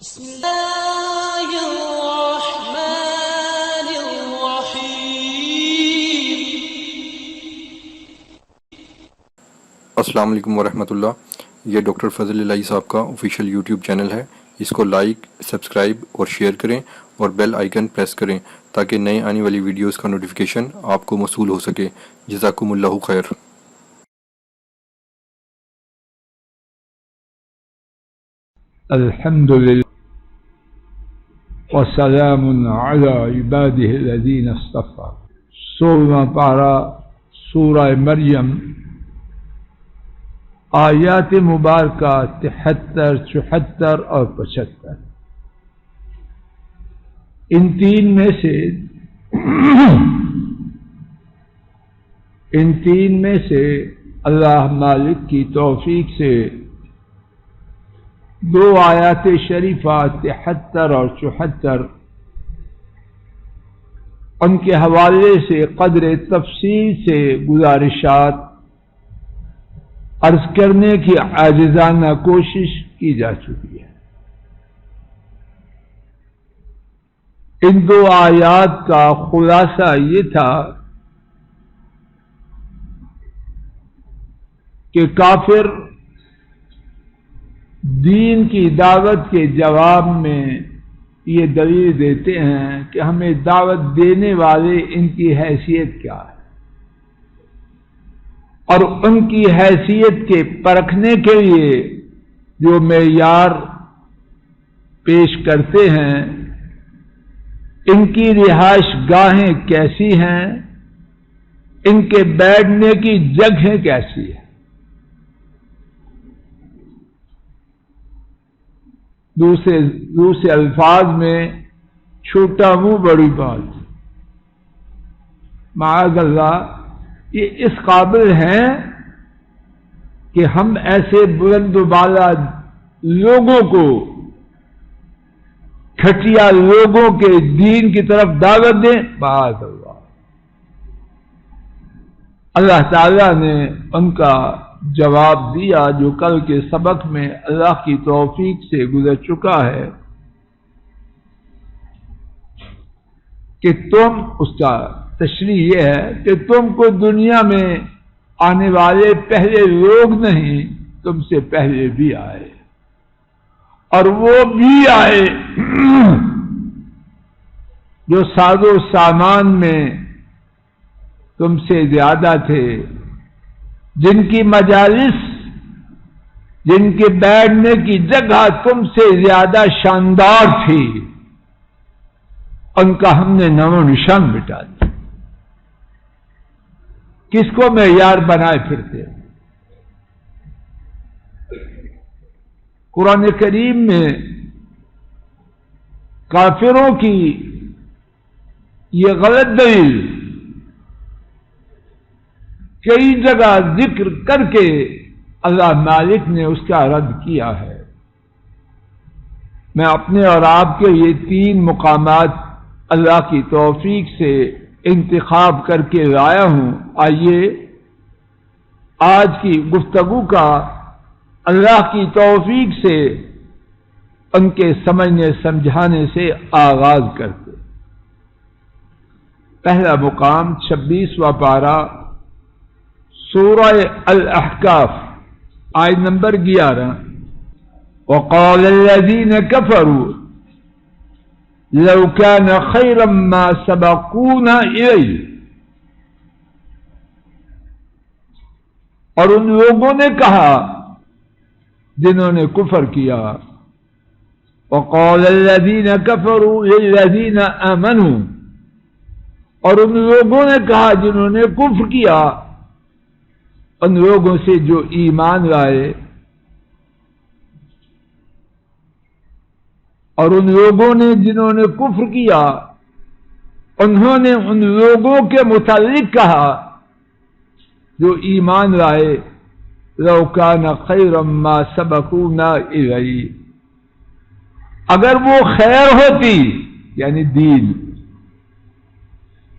بسم الله الرحمن الرحيم. السلام علیکم ورحمۃ اللہ. یہ ڈاکٹر فضل الہی صاحب کا آفیشیل یوٹیوب چینل ہے. اس کو لائک، سبسکرائب اور شیئر کریں اور بیل آئیکن پریس کریں تاکہ نئے آنے والی ویڈیوز کا نوٹیفیکیشن آپ کو موصول ہو سکے. جزاکم اللہ خیر. الحمد لله وسلام على عباده الذين اصطفى. 16واں پارہ سورہ مریم، آیات مبارکہ 73، 74 اور 75. ان تین میں سے اللہ مالک کی توفیق سے دو آیات شریفہ 73 اور 74 ان کے حوالے سے قدر تفصیل سے گزارشات عرض کرنے کی عاجزانہ کوشش کی جا چکی ہے. ان دو آیات کا خلاصہ یہ تھا کہ کافر دین کی دعوت کے جواب میں یہ دلیل دیتے ہیں کہ ہمیں دعوت دینے والے ان کی حیثیت کیا ہے، اور ان کی حیثیت کے پرکھنے کے لیے جو معیار پیش کرتے ہیں، ان کی رہائش گاہیں کیسی ہیں، ان کے بیٹھنے کی جگہیں کیسی ہیں. دوسرے الفاظ میں چھوٹا منہ بڑی بات. معاذ اللہ، یہ اس قابل ہیں کہ ہم ایسے بلند و بالا لوگوں کو، کھٹیا لوگوں کے دین کی طرف دعوت دیں. معاذ اللہ. اللہ تعالی نے ان کا جواب دیا جو کل کے سبق میں اللہ کی توفیق سے گزر چکا ہے کہ تم، اس کا تشریح یہ ہے کہ تم کو دنیا میں آنے والے پہلے لوگ نہیں، تم سے پہلے بھی آئے، اور وہ بھی آئے جو ساز و سامان میں تم سے زیادہ تھے، جن کی مجالس، جن کے بیٹھنے کی جگہ تم سے زیادہ شاندار تھی، ان کا ہم نے نام و نشان مٹا دیا. کس کو معیار بنائے پھرتے؟ قرآن کریم میں کافروں کی یہ غلط دلیل کئی جگہ ذکر کر کے اللہ مالک نے اس کا رد کیا ہے. میں اپنے اور آپ کے یہ 3 مقامات اللہ کی توفیق سے انتخاب کر کے لایا ہوں. آئیے آج کی گفتگو کا اللہ کی توفیق سے ان کے سمجھنے سمجھانے سے آغاز کرتے. پہلا مقام 26واں پارہ سورہ الاحقاف، آیت نمبر 11. وقال الذين كفروا لو كان خيرا ما سبقونا إليه. اور ان لوگوں نے کہا جنہوں نے کفر کیا، وقال الذين كفروا للذين آمنوا، اور ان لوگوں نے کہا جنہوں نے کفر کیا ان لوگوں سے جو ایمان لائے، اور ان لوگوں نے جنہوں نے کفر کیا انہوں نے ان لوگوں کے متعلق کہا جو ایمان لائے، لو کان خیرا ما سبقونا الیہ، اگر وہ خیر ہوتی یعنی دین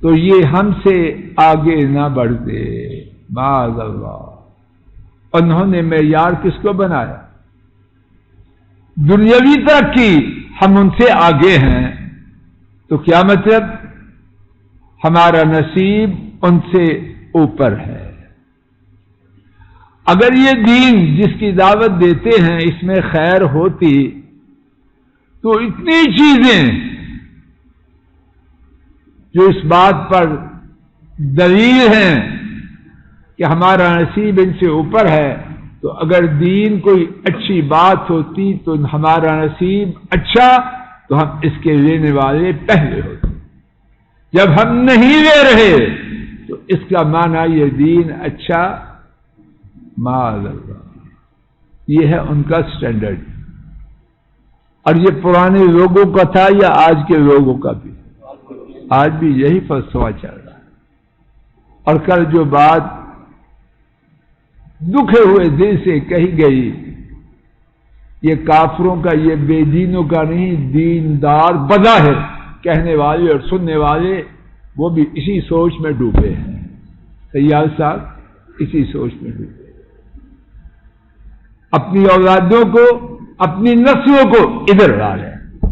تو یہ ہم سے آگے نہ بڑھتے. معاذ اللہ. انہوں نے معیار کس کو بنایا؟ دنیاوی ترقی ہم ان سے آگے ہیں، تو کیا مطلب؟ ہمارا نصیب ان سے اوپر ہے۔ اگر یہ دین جس کی دعوت دیتے ہیں اس میں خیر ہوتی تو اتنی چیزیں جو اس بات پر دلیل ہیں کہ ہمارا نصیب ان سے اوپر ہے، تو اگر دین کوئی اچھی بات ہوتی تو ہمارا نصیب اچھا، تو ہم اس کے لینے والے پہلے ہوتے۔ جب ہم نہیں لے رہے تو اس کا معنی یہ دین اچھا معاذ اللہ۔ یہ ہے ان کا سٹینڈرڈ، اور یہ پرانے لوگوں کا تھا یا آج کے لوگوں کا بھی؟ آج بھی یہی فلسفہ چل رہا ہے۔ اور کل جو بات دکھے ہوئے دل سے کہی گئی، یہ کافروں کا، یہ بے دینوں کا نہیں، دیندار بظاہر کہنے والے اور سننے والے وہ بھی اسی سوچ میں ڈوبے ہیں۔ سیال صاحب اسی سوچ میں ڈوبے، اپنی اولادوں کو، اپنی نسلوں کو ادھر لا رہے ہیں۔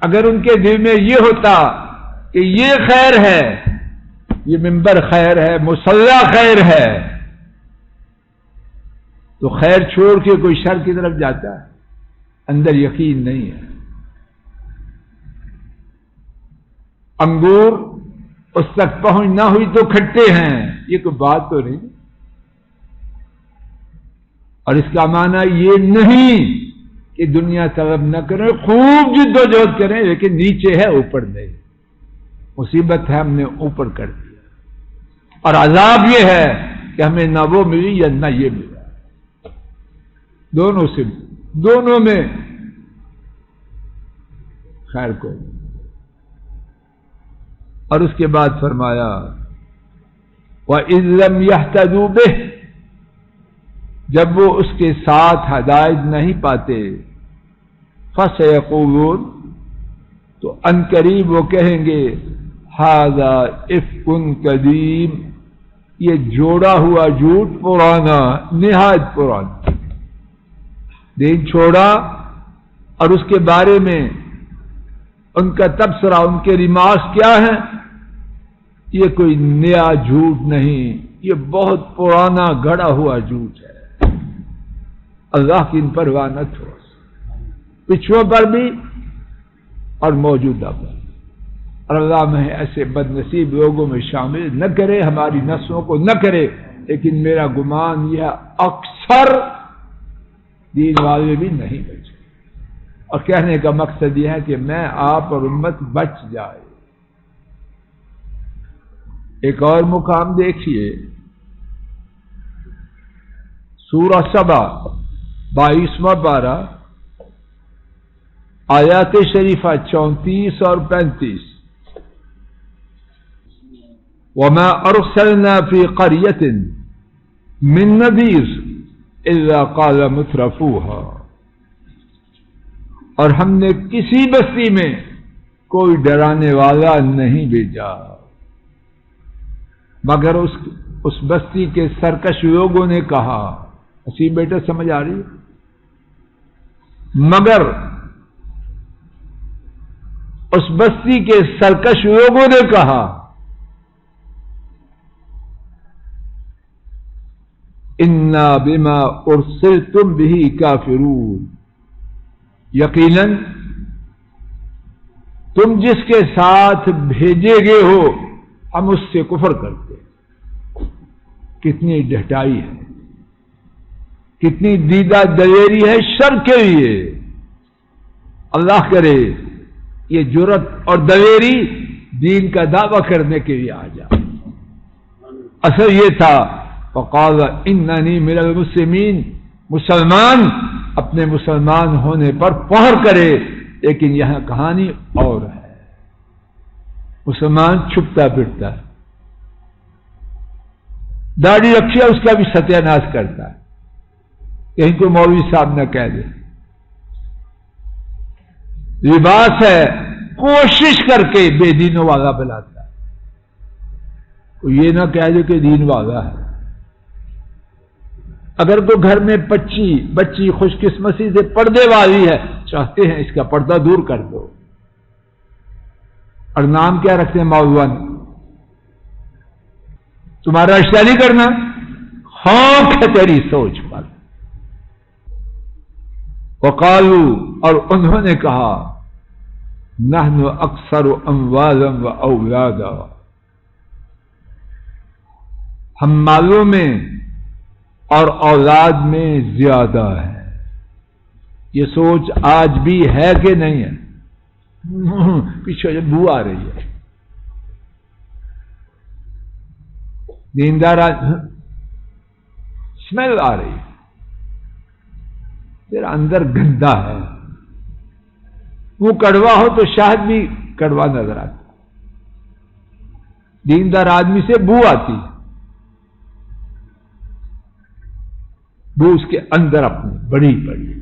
اگر ان کے دل میں یہ ہوتا کہ یہ خیر ہے، یہ منبر خیر ہے، مصلی خیر ہے، تو خیر چھوڑ کے کوئی شر کی طرف جاتا ہے؟ اندر یقین نہیں ہے۔ انگور اس تک پہنچ نہ ہوئی تو کھٹے ہیں، یہ کوئی بات تو نہیں۔ اور اس کا معنی یہ نہیں کہ دنیا طلب نہ کریں، خوب جد و جہد کریں، لیکن نیچے ہے اوپر نہیں۔ مصیبت ہے ہم نے اوپر کر دیا، اور عذاب یہ ہے کہ ہمیں نہ وہ ملی یا نہ یہ ملا، دونوں میں خیر کو۔ اور اس کے بعد فرمایا وَإِذْ لَمْ يَهْتَدُوا بِهِ، جب وہ اس کے ساتھ ہدایت نہیں پاتے، فَسَيَقُولُونَ، تو ان قریب وہ کہیں گے ہذا افک قدیم، یہ جوڑا ہوا جھوٹ پرانا، نہایت پرانا۔ دین چھوڑا اور اس کے بارے میں ان کا تبصرہ، ان کے ریمارکس کیا ہیں؟ یہ کوئی نیا جھوٹ نہیں، یہ بہت پرانا گھڑا ہوا جھوٹ ہے۔ اللہ کی ان پرواہ نہ چھوڑ، پچھوں پر بھی اور موجودہ پر۔ اور اللہ میں ایسے بد نصیب لوگوں میں شامل نہ کرے، ہماری نسلوں کو نہ کرے، لیکن میرا گمان یہ اکثر دین والے بھی نہیں بچے۔ اور کہنے کا مقصد یہ ہے کہ میں، آپ اور امت بچ جائے۔ ایک اور مقام دیکھیے، سورہ سبا 22واں پارہ، آیات شریفہ 34 اور 35۔ وَمَا أَرْسَلْنَا فِي قَرْيَةٍ مِّن نَذِيرٍ إِلَّا قَالَ مُتْرَفُوهَا، اور ہم نے کسی بستی میں کوئی ڈرانے والا نہیں بھیجا مگر اس بستی کے سرکش لوگوں نے کہا۔ اسی بیٹا سمجھ آ رہی ہے؟ مگر اس بستی کے سرکش لوگوں نے کہا انا بما ارسلتم به کافرون، یقیناً تم جس کے ساتھ بھیجے گئے ہو ہم اس سے کفر کرتے۔ کتنی ڈھٹائی ہے، کتنی دیدہ دلیری ہے شر کے لیے۔ اللہ کرے یہ جرت اور دلیری دین کا دعویٰ کرنے کے لیے آ جائے۔ اصل یہ تھا فقال اننی من المسلمین، مسلمان اپنے مسلمان ہونے پر فخر کرے، لیکن یہاں کہانی اور ہے۔ مسلمان چھپتا پھرتا ہے، داڑھی رکھی ہے اس کا بھی ستیہ ناش کرتا ہے، کہیں کوئی مولوی صاحب نہ کہہ دے۔ لباس ہے، کوشش کر کے بے دینوں والا بلاتا ہے، کوئی یہ نہ کہہ دے کہ دین والا ہے۔ اگر تو گھر میں بچی خوش قسمتی سے پردے والی ہے، چاہتے ہیں اس کا پردہ دور کر دو، اور نام کیا رکھتے ہیں موضوعاً، تمہارا رشتہ نہیں کرنا، خوف ہے تیری سوچ پر۔ وقالو، اور انہوں نے کہا، نحن اکثر اموالا و اولادا، ہم مالوں میں اور اولاد میں زیادہ ہے۔ یہ سوچ آج بھی ہے کہ نہیں ہے؟ پیچھے بو آ رہی ہے، دیندار اسمیل آ رہی ہے، تیرا اندر گندا ہے، وہ کڑوا ہو تو شاید بھی کڑوا نظر آتا، دیندار آدمی سے بو آتی، بو اس کے اندر اپنی بڑی بڑی۔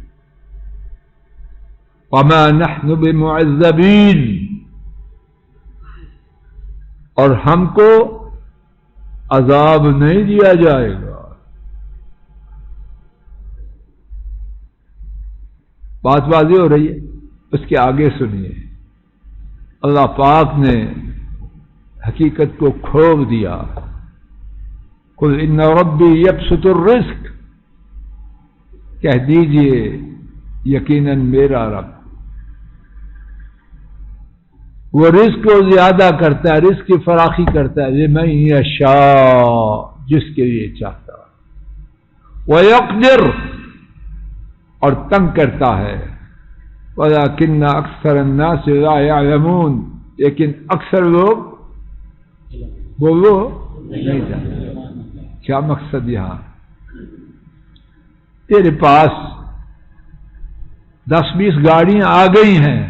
وما نحن بمعذبین، اور ہم کو عذاب نہیں دیا جائے گا۔ بات واضح ہو رہی ہے؟ اس کے آگے سنیے، اللہ پاک نے حقیقت کو کھول دیا، قل ان ربی یبسط الرزق، کہہ دیجئے یقیناً میرا رب وہ رزق کو زیادہ کرتا ہے، رزق کی فراخی کرتا ہے، لمن یشاء، جس کے لیے چاہتا ہے، ویقدر، اور تنگ کرتا ہے، ولکن اکثر الناس لا یعلمون، لیکن اکثر لوگ بولو نہیں جانتے۔ کیا مقصد یہاں؟ تیرے پاس 10-20 گاڑیاں آ گئی ہیں،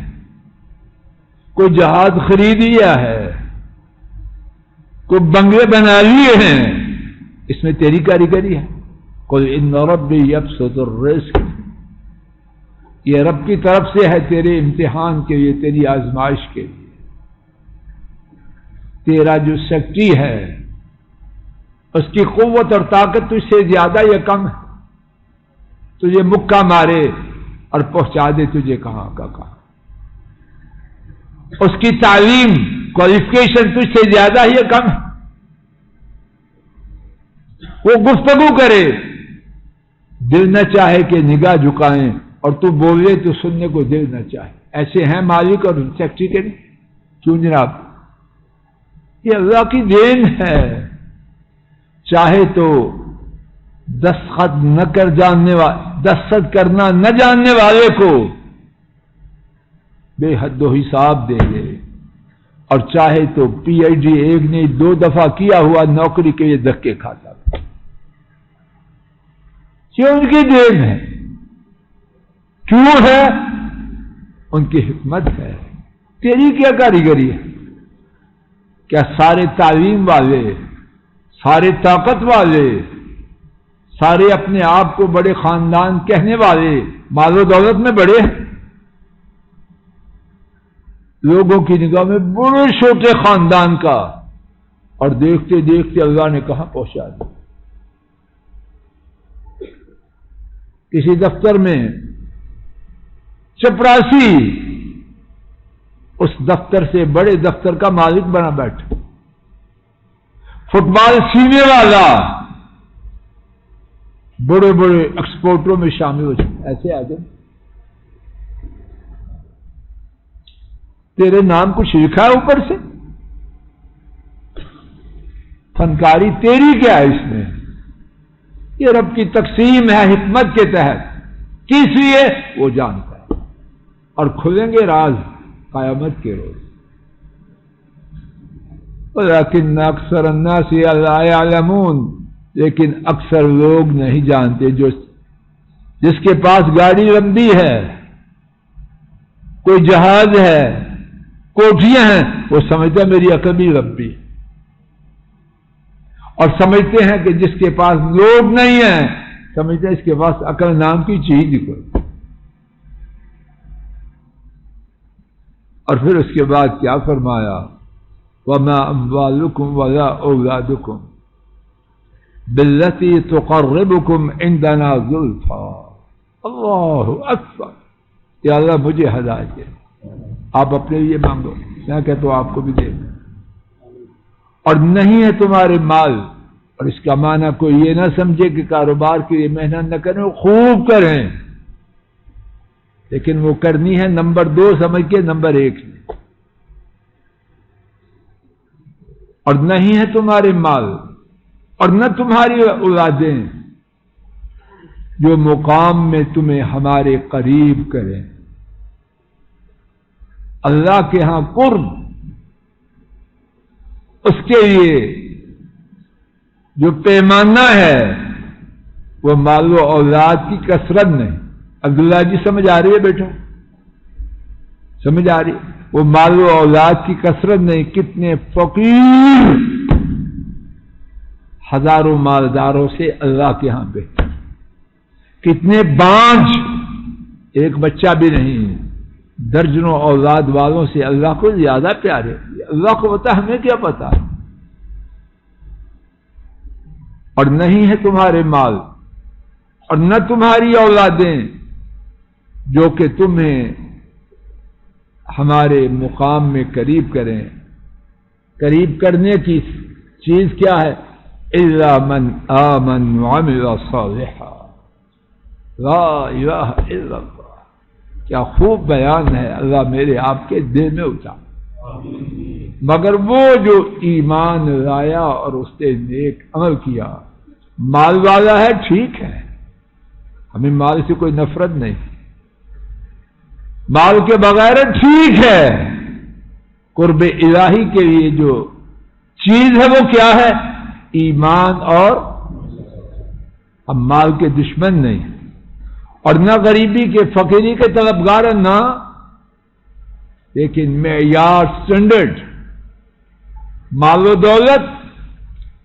کوئی جہاز خرید لیا ہے، کوئی بنگلے بنا لیے ہیں، اس میں تیری کاریگری ہے؟ قل ان ربی یبسط الرزق، یہ رب کی طرف سے ہے تیرے امتحان کے لیے، تیری آزمائش کے لیے۔ تیرا جو سیکٹری ہے اس کی قوت اور طاقت تجھ سے زیادہ یا کم ہے؟ تجھے مکہ مارے اور پہنچا دے تجھے کہاں کا کہاں، اس کی تعلیم کوالیفکیشن تجھ سے زیادہ یا کم ہے؟ وہ گفتگو کرے، دل نہ چاہے کہ نگاہ جھکائیں، اور تو بولے تو سننے کو دل نہ چاہے۔ ایسے ہیں مالک اور سیکٹری کے نہیں؟ کیوں جناب؟ یہ اللہ کی دین ہے، چاہے تو دستخط کرنا نہ جاننے والے کو بے حد و حساب دے دے، اور چاہے تو پی ایچ ڈی 1 نے 2 دفعہ کیا ہوا نوکری کے لیے دھکے کھاتا۔ یہ ان کی دین ہے، کیوں ہے؟ ان کی حکمت ہے، تیری کیا کاریگری ہے؟ کیا سارے تعلیم والے، سارے طاقت والے، سارے اپنے آپ کو بڑے خاندان کہنے والے مال و دولت میں بڑے ہیں؟ لوگوں کی نگاہ میں بڑے چھوٹے خاندان کا، اور دیکھتے دیکھتے اللہ نے کہاں پہنچا دیا۔ کسی دفتر میں چپراسی اس دفتر سے بڑے دفتر کا مالک بنا بیٹھا، فٹ بال سینے والا بڑے بڑے ایکسپورٹروں میں شامل ہو جائے۔ ایسے آگے تیرے نام کچھ لکھا ہے اوپر سے؟ فنکاری تیری کیا ہے اس میں؟ یہ رب کی تقسیم ہے حکمت کے تحت، کس لیے وہ جانتا ہے، اور کھلیں گے راز قیامت کے روز۔ وَلَكِنَّ أَكْثَرَ النَّاسِ لَا يَعْلَمُونَ، لیکن اکثر لوگ نہیں جانتے۔ جس کے پاس گاڑی لمبی ہے، کوئی جہاز ہے، کوٹھیاں ہیں، وہ سمجھتا ہے میری عقل بھی لمبی، اور سمجھتے ہیں کہ جس کے پاس لوگ نہیں ہیں، سمجھتے ہیں اس کے پاس عقل نام کی چیز ہی کوئی۔ اور پھر اس کے بعد کیا فرمایا؟ وَمَا أَمْوَالُكُمْ وَلَا أَوْلَادُكُمْ، باللتی تقربکم عندنا زلفا. اللہ اکبر. یا اللہ مجھے ہدایت دے. آپ اپنے لیے مانگو، میں کہتا ہوں آپ کو بھی دے. اور نہیں ہے تمہارے مال. اور اس کا معنی کوئی یہ نہ سمجھے کہ کاروبار کے لیے محنت نہ کریں، خوب کریں، لیکن وہ کرنی ہے نمبر 2 سمجھ کے نمبر 1 میں. اور نہیں ہے تمہارے مال اور نہ تمہاری اولادیں جو مقام میں تمہیں ہمارے قریب کریں. اللہ کے ہاں قرب، اس کے لیے جو پیمانہ ہے وہ مال و اولاد کی کثرت نہیں. عبداللہ جی سمجھ آ رہی ہے بیٹا؟ سمجھ آ رہی؟ وہ مال و اولاد کی کثرت نہیں. کتنے فقیر ہزاروں مالداروں سے اللہ کے ہاں بہتر، کتنے بانجھ ایک بچہ بھی نہیں، درجنوں اولاد والوں سے اللہ کو زیادہ پیارے. اللہ کو پتا، ہمیں کیا پتا. اور نہیں ہے تمہارے مال اور نہ تمہاری اولادیں جو کہ تمہیں ہمارے مقام میں قریب کریں. قریب کرنے کی چیز کیا ہے؟ الا من آمن وعمل صالحا. لا الہ الا اللہ. کیا خوب بیان ہے اللہ میرے آپ کے دل میں اتارا. مگر وہ جو ایمان لایا اور اس نے نیک عمل کیا. مال والا ہے ٹھیک ہے، ہمیں مال سے کوئی نفرت نہیں، مال کے بغیر ٹھیک ہے. قرب الہی کے لیے جو چیز ہے وہ کیا ہے؟ ایمان. اور ہم مال کے دشمن نہیں اور نہ غریبی کے فقیری کے طلبگار نہ، لیکن معیار سٹینڈرڈ مال و دولت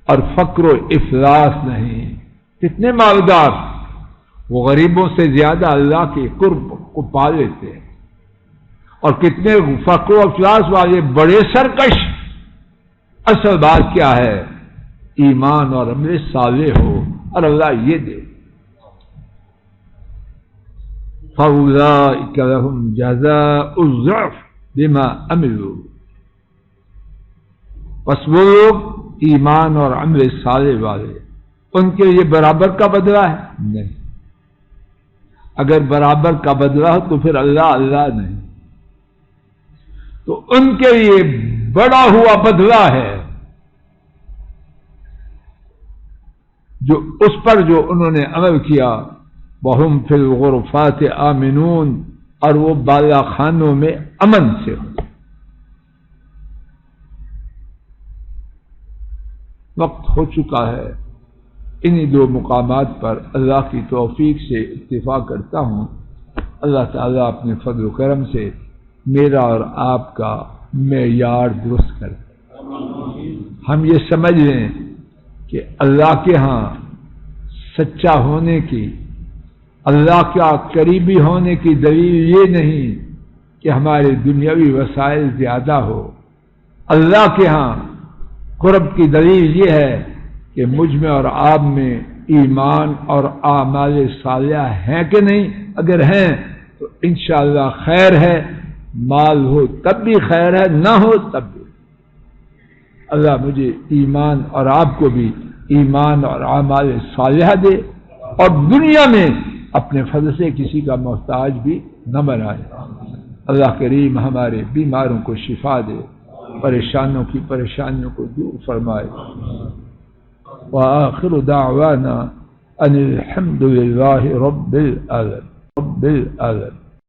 اور فقر و افلاس نہیں. کتنے مالدار وہ غریبوں سے زیادہ اللہ کے قرب کو پا لیتے ہیں، اور کتنے فقر و افلاس والے بڑے سرکش. اصل بات کیا ہے؟ ایمان اور عمل صالح ہو اور اللہ یہ دے. فَأُولَٰئِكَ لَهُمْ جَزَاءُ الضِّعْفِ بِمَا عَمِلُوا. بس وہ لوگ ایمان اور عمل صالح والے، ان کے لیے برابر کا بدلہ ہے؟ نہیں. اگر برابر کا بدلہ ہو تو پھر اللہ اللہ نہیں. تو ان کے لیے بڑا ہوا بدلہ ہے جو اس پر جو انہوں نے عمل کیا. وَهُمْ فِي الْغُرُفَاتِ آمِنُونَ. اور وہ بالا خانوں میں امن سے ہو. وقت ہو چکا ہے. انہی 2 مقامات پر اللہ کی توفیق سے اتفاق کرتا ہوں. اللہ تعالیٰ اپنے فضل و کرم سے میرا اور آپ کا معیار درست کرے. ہم یہ سمجھ لیں کہ اللہ کے ہاں سچا ہونے کی، اللہ کا قریبی ہونے کی دلیل یہ نہیں کہ ہمارے دنیاوی وسائل زیادہ ہو. اللہ کے ہاں قرب کی دلیل یہ ہے کہ مجھ میں اور آپ میں ایمان اور اعمال صالحہ ہیں کہ نہیں. اگر ہیں تو انشاءاللہ خیر ہے. مال ہو تب بھی خیر ہے، نہ ہو تب بھی. اللہ مجھے ایمان اور آپ کو بھی ایمان اور اعمال صالحہ دے، اور دنیا میں اپنے فضل سے کسی کا محتاج بھی نہ بنائے. اللہ کریم ہمارے بیماروں کو شفا دے، پریشانوں کی پریشانیوں کو دور فرمائے. وآخر دعوانا ان الحمد للہ رب العالمین.